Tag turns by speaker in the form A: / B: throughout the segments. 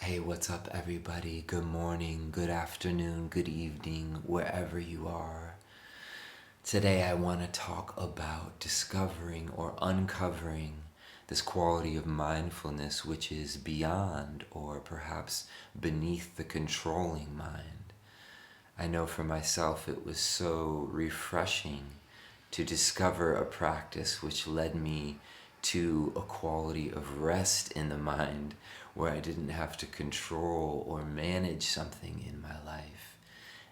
A: Hey, what's up, everybody? Good morning, good afternoon, good evening, wherever you are. Today, I want to talk about discovering or uncovering this quality of mindfulness which is beyond or perhaps beneath the controlling mind. I know for myself it was so refreshing to discover a practice which led me to a quality of rest in the mind where I didn't have to control or manage something in my life.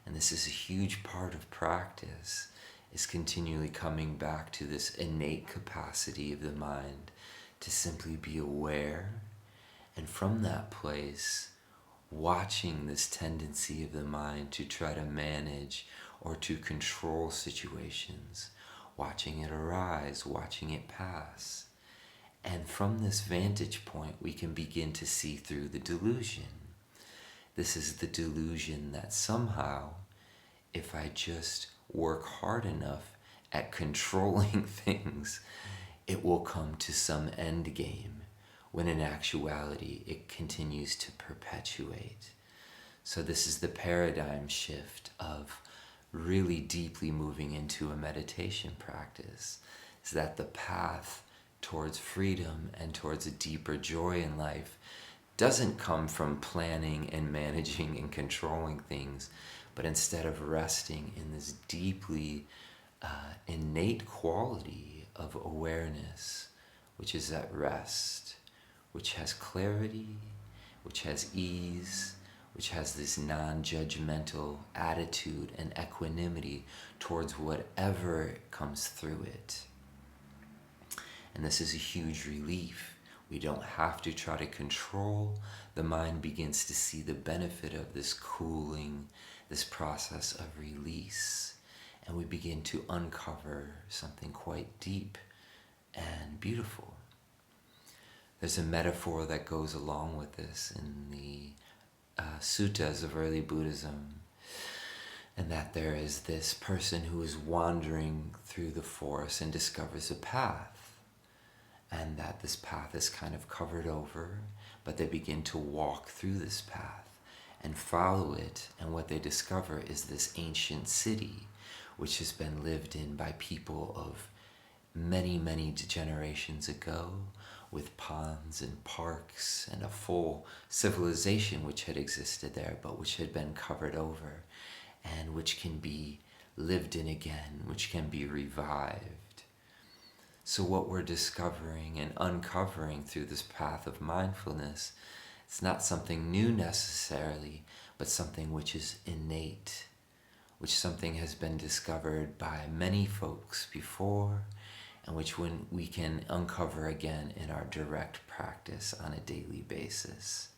A: And this is a huge part of practice, is continually coming back to this innate capacity of the mind to simply be aware, and from that place watching this tendency of the mind to try to manage or to control situations, watching it arise, watching it pass. And from this vantage point, we can begin to see through the delusion. This is the delusion that somehow, if I just work hard enough at controlling things, it will come to some end game, when in actuality it continues to perpetuate. So this is the paradigm shift of really deeply moving into a meditation practice, is that the path towards freedom and towards a deeper joy in life doesn't come from planning and managing and controlling things, but instead of resting in this deeply innate quality of awareness, which is at rest, which has clarity, which has ease, which has this non-judgmental attitude and equanimity towards whatever comes through it. And this is a huge relief. We don't have to try to control. The mind begins to see the benefit of this cooling, this process of release. And we begin to uncover something quite deep and beautiful. There's a metaphor that goes along with this in the suttas of early Buddhism, and that there is this person who is wandering through the forest and discovers a path, and that this path is kind of covered over, but they begin to walk through this path and follow it, and what they discover is this ancient city which has been lived in by people of many, many generations ago, with ponds and parks and a full civilization which had existed there, but which had been covered over, and which can be lived in again, which can be revived. So what we're discovering and uncovering through this path of mindfulness, it's not something new necessarily, but something which is innate, which something has been discovered by many folks before, and which when we can uncover again in our direct practice on a daily basis.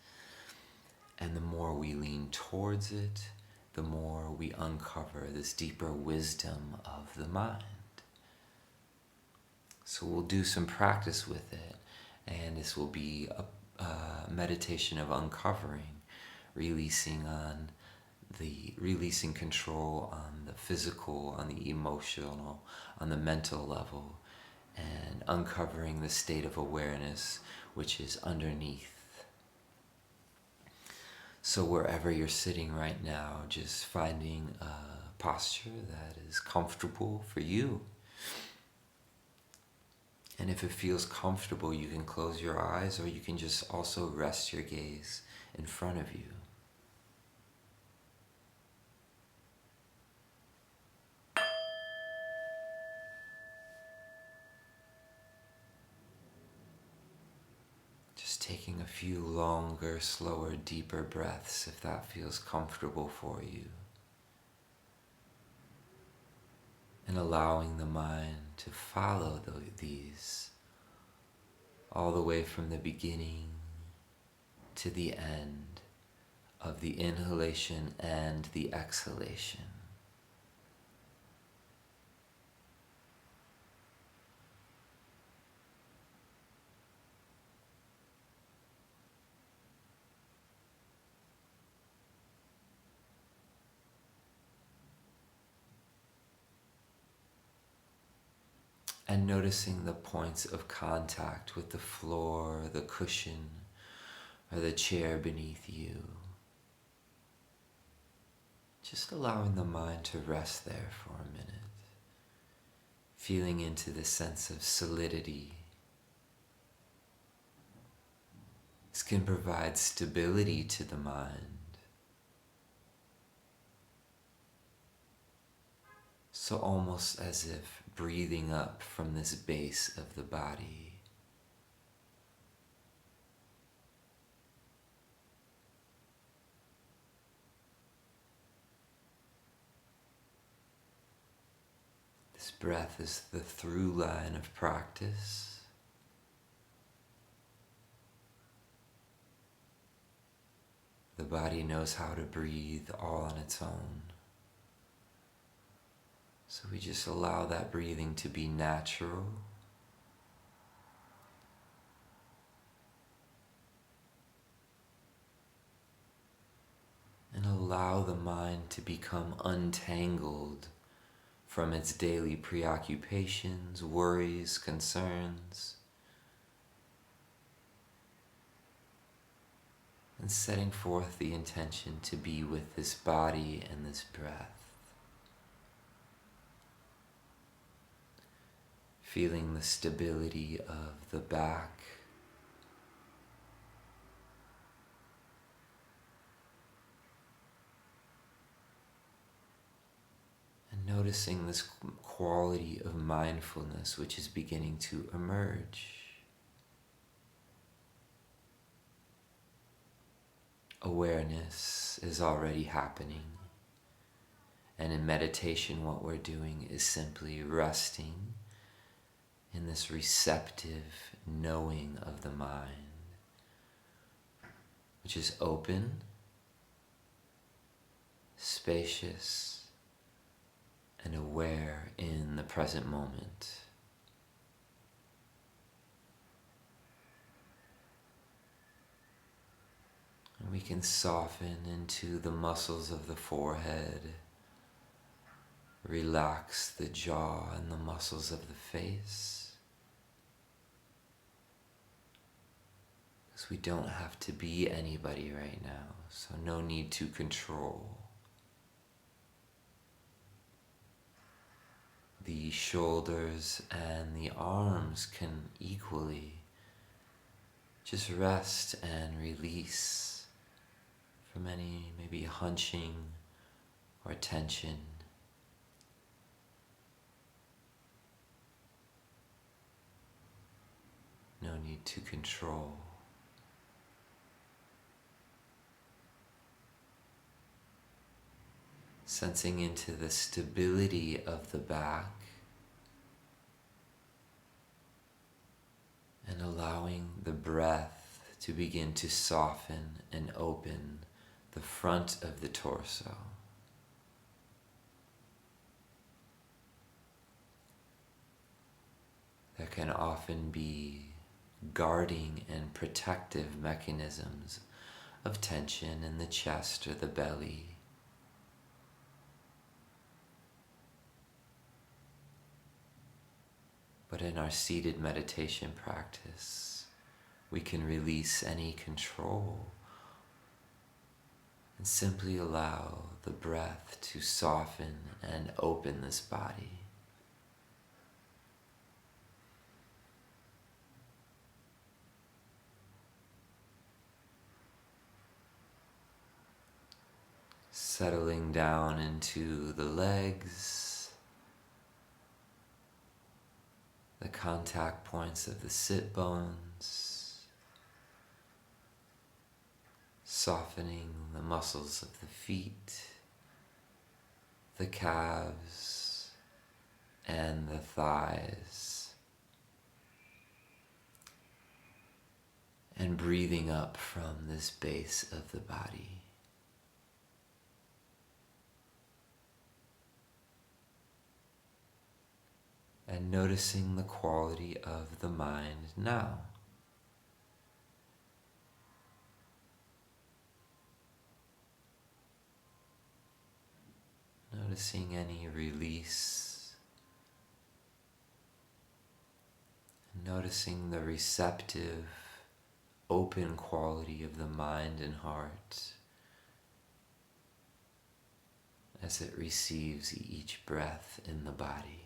A: And the more we lean towards it, the more we uncover this deeper wisdom of the mind. So we'll do some practice with it, and this will be a meditation of uncovering, releasing control on the physical, on the emotional, on the mental level, and uncovering the state of awareness which is underneath. So wherever you're sitting right now, just finding a posture that is comfortable for you. And if it feels comfortable, you can close your eyes, or you can just also rest your gaze in front of you. Just taking a few longer, slower, deeper breaths if that feels comfortable for you. And allowing the mind to follow these all the way from the beginning to the end of the inhalation and the exhalation. And noticing the points of contact with the floor, the cushion, or the chair beneath you. Just allowing the mind to rest there for a minute, feeling into the sense of solidity. This can provide stability to the mind. So almost as if breathing up from this base of the body. This breath is the through line of practice. The body knows how to breathe all on its own. So we just allow that breathing to be natural. And allow the mind to become untangled from its daily preoccupations, worries, concerns. And setting forth the intention to be with this body and this breath. Feeling the stability of the back. And noticing this quality of mindfulness which is beginning to emerge. Awareness is already happening. And in meditation, what we're doing is simply resting in this receptive knowing of the mind, which is open, spacious, and aware in the present moment. And we can soften into the muscles of the forehead, relax the jaw and the muscles of the face. Because we don't have to be anybody right now, so no need to control. The shoulders and the arms can equally just rest and release from any maybe hunching or tension. No need to control. Sensing into the stability of the back and allowing the breath to begin to soften and open the front of the torso. There can often be guarding and protective mechanisms of tension in the chest or the belly. But in our seated meditation practice, we can release any control and simply allow the breath to soften and open this body. Settling down into the legs, the contact points of the sit bones, softening the muscles of the feet, the calves, and the thighs, and breathing up from this base of the body. And noticing the quality of the mind now. Noticing any release. Noticing the receptive, open quality of the mind and heart as it receives each breath in the body.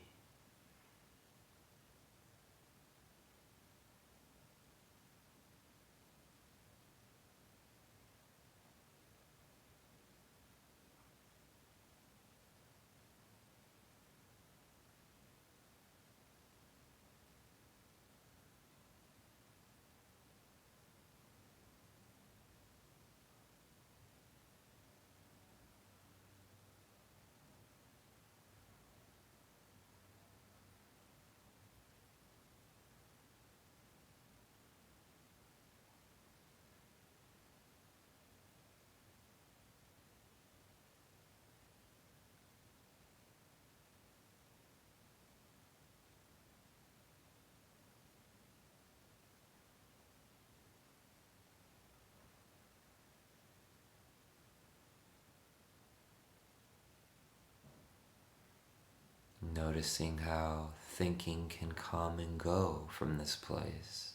A: Noticing how thinking can come and go from this place.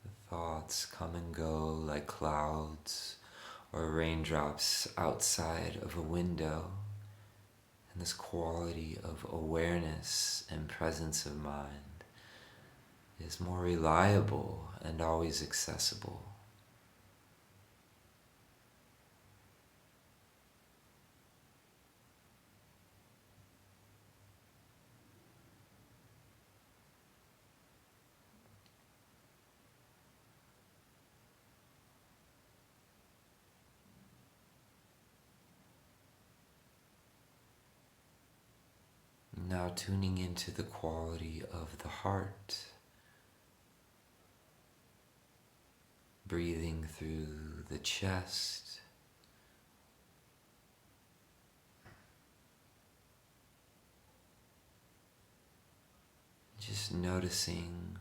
A: The thoughts come and go like clouds or raindrops outside of a window. And this quality of awareness and presence of mind is more reliable and always accessible. Now tuning into the quality of the heart, breathing through the chest, just noticing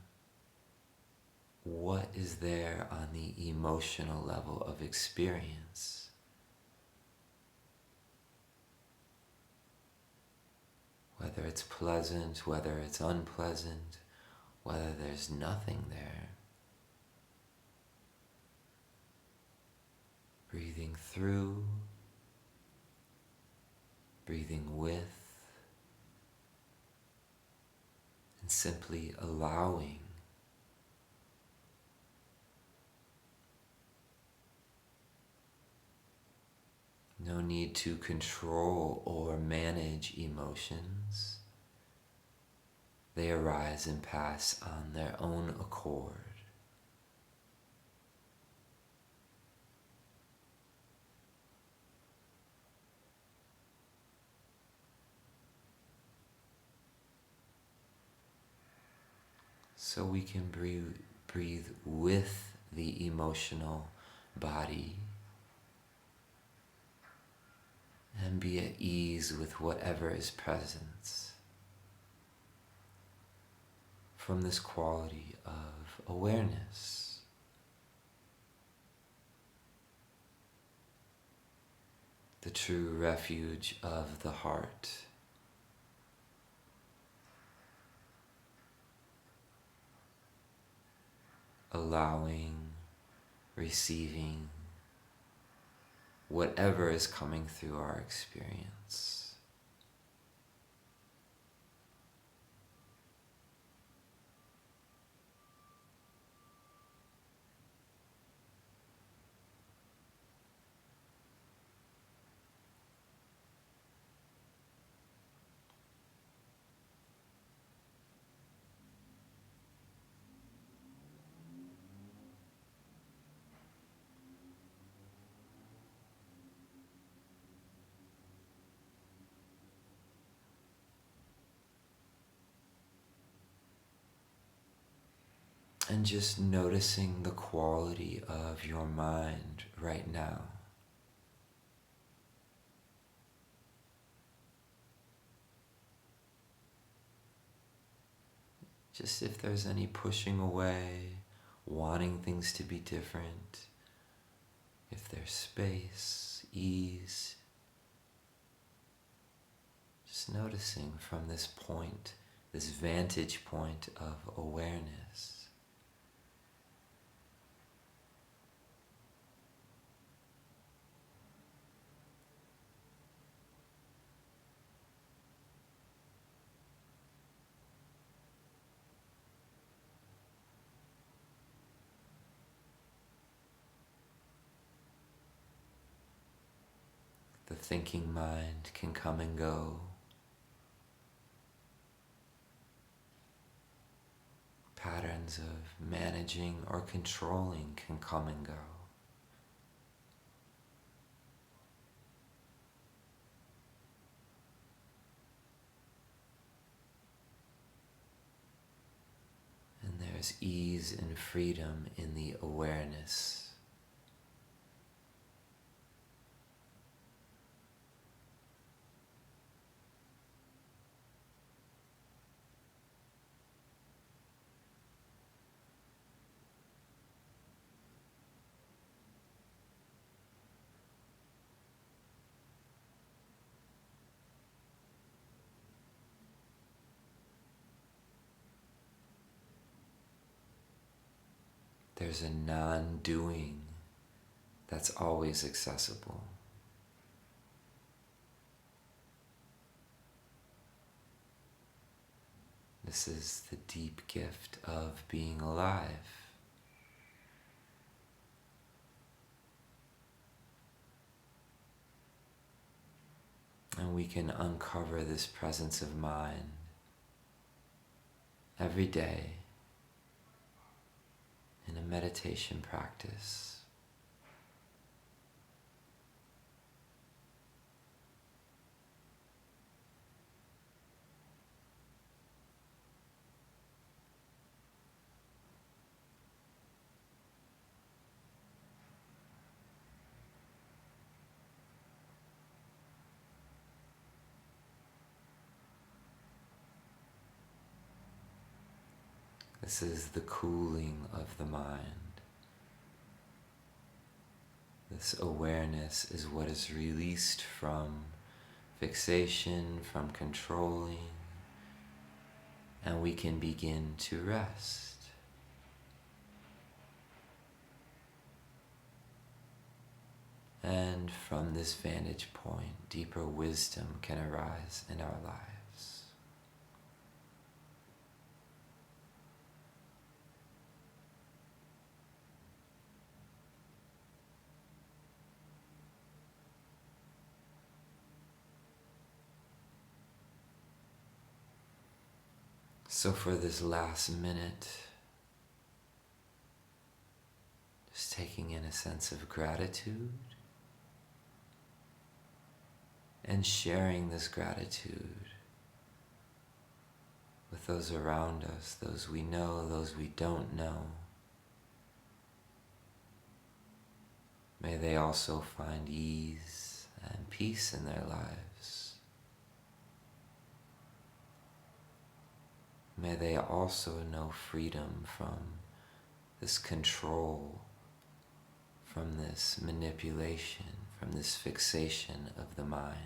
A: what is there on the emotional level of experience. Whether it's pleasant, whether it's unpleasant, whether there's nothing there. Breathing through, breathing with, and simply allowing. No need to control or manage emotions. They arise and pass on their own accord. So we can breathe with the emotional body and be at ease with whatever is present from this quality of awareness. The true refuge of the heart. Allowing, receiving, whatever is coming through our experience. And just noticing the quality of your mind right now. Just if there's any pushing away, wanting things to be different, if there's space, ease, just noticing from this point this vantage point of awareness. The thinking mind can come and go. Patterns of managing or controlling can come and go. And there's ease and freedom in the awareness. There's a non-doing that's always accessible. This is the deep gift of being alive. And we can uncover this presence of mind every day in a meditation practice. This is the cooling of the mind. This awareness is what is released from fixation, from controlling, and we can begin to rest. And from this vantage point, deeper wisdom can arise in our lives. So for this last minute, just taking in a sense of gratitude and sharing this gratitude with those around us, those we know, those we don't know. May they also find ease and peace in their lives. May they also know freedom from this control, from this manipulation, from this fixation of the mind.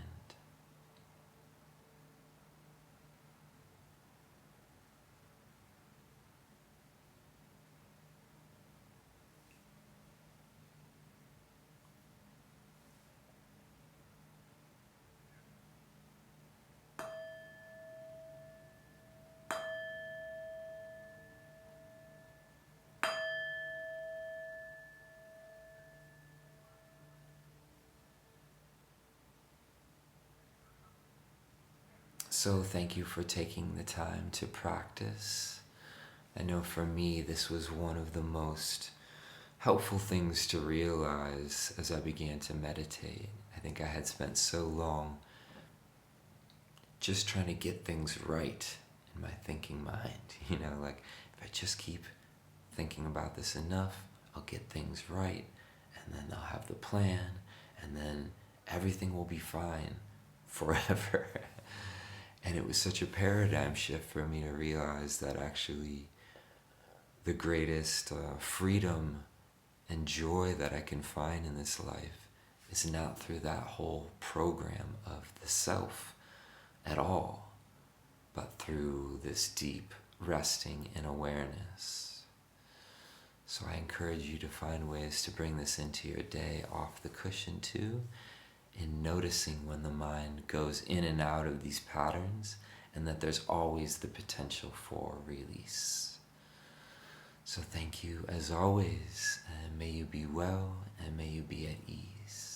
A: So thank you for taking the time to practice. I know for me this was one of the most helpful things to realize as I began to meditate. I think I had spent so long just trying to get things right in my thinking mind. Like if I just keep thinking about this enough, I'll get things right, and then I'll have the plan, and then everything will be fine forever. And it was such a paradigm shift for me to realize that actually the greatest freedom and joy that I can find in this life is not through that whole program of the self at all. but through this deep resting in awareness. So I encourage you to find ways to bring this into your day off the cushion too, in noticing when the mind goes in and out of these patterns, and that there's always the potential for release. So thank you as always, and may you be well, and may you be at ease.